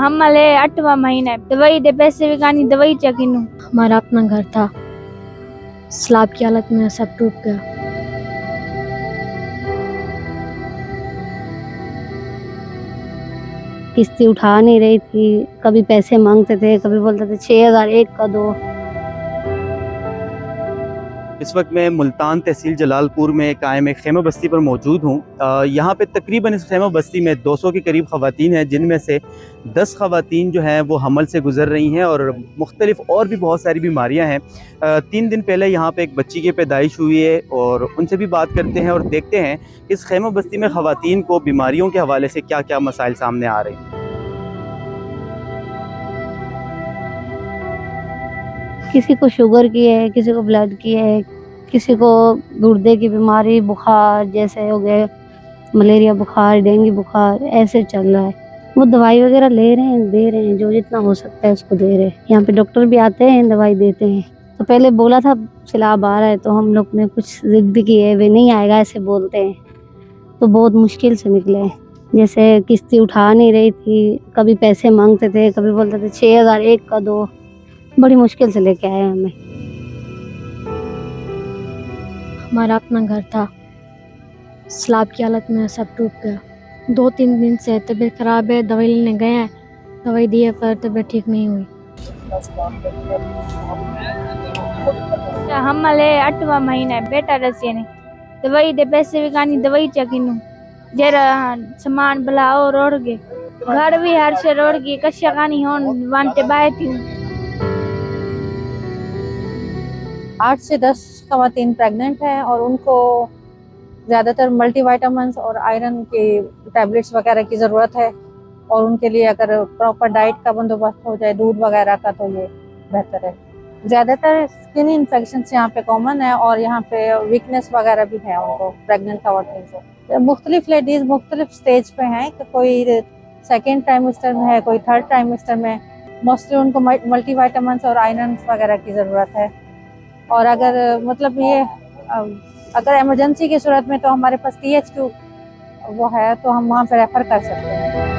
हम मले 8वां महीना है। दवाई दे पैसे भी कानी दवाई चकिनु। हमारा अपना घर था, स्लैब की हालत में सब टूट गया। किस्ती उठा नहीं रही थी, कभी पैसे मांगते थे, कभी बोलते थे 6000 एक का दो। इस वक्त मैं मुल्तान तहसील जलालपुर में कायम एक खेमा बस्ती पर मौजूद हूँ। यहाँ पे तकरीबन इस खेमा बस्ती में 200 के करीब ख़वातीन हैं, जिनमें से 10 ख़वातीन जो हैं वो हमल से गुज़र रही हैं और मुख्तलिफ और भी बहुत सारी बीमारियाँ हैं। 3 दिन पहले यहाँ पे एक बच्ची की पैदाइश हुई है और उनसे भी बात करते हैं और देखते हैं इस खेमा बस्ती में ख़वातीन को बीमारियों के हवाले से क्या क्या मसाइल सामने आ रहे हैं। किसी को शुगर की है, किसी को ब्लड की है, किसी को गुर्दे की बीमारी, बुखार जैसे हो गए, मलेरिया बुखार, डेंगू बुखार, ऐसे चल रहा है। वो दवाई वगैरह ले रहे हैं, दे रहे हैं, जो जितना हो सकता है उसको दे रहे हैं। यहाँ पे डॉक्टर भी आते हैं, दवाई देते हैं। तो पहले बोला था सैलाब आ रहा है, तो हम लोग ने कुछ जिद भी की है, वे नहीं आएगा ऐसे बोलते हैं, तो बहुत मुश्किल से निकले हैं। जैसे किस्ती उठा नहीं रही थी, कभी पैसे मांगते थे, कभी बोलते थे 6000 एक का दो। बड़ी मुश्किल से लेके आए हमें। हमारा अपना घर था, स्लैब की हालत में सब टूट गया। 2-3 दिन से तबीयत खराब है, दवाई लेने गए हैं, दवाई दी है पर तबीयत ठीक नहीं हुई। हम मले 8वां महीना है। बेटा रसिए ने दवाई दे पैसे भी कानी दवाई चकिनु। जरा सामान भला और रोड़ गए, घर भी हर से रोड़ गए, कश्या कानी होन वांटे बाय थी। 8 से 10 ख़वातीन प्रेग्नेंट हैं और उनको ज़्यादातर मल्टीविटामिन्स और आयरन के टैबलेट्स वगैरह की ज़रूरत है, और उनके लिए अगर प्रॉपर डाइट का बंदोबस्त हो जाए, दूध वगैरह का, तो ये बेहतर है। ज़्यादातर स्किन इन्फेक्शंस यहाँ पे कॉमन है और यहाँ पे वीकनेस वगैरह भी है उनको, प्रेग्नेंट ख़वातीन को। मुख्तलिफ लेडीज़ मुख्तलिफ स्टेज पे हैं कि कोई सेकेंड ट्राइमेस्टर में है, कोई थर्ड ट्राइमेस्टर में। मोस्टली उनको मल्टीविटामिन्स और आयरन वगैरह की ज़रूरत है। और अगर मतलब ये अगर इमरजेंसी की सूरत में तो हमारे पास THQ वो है, तो हम वहाँ पे रेफ़र कर सकते हैं।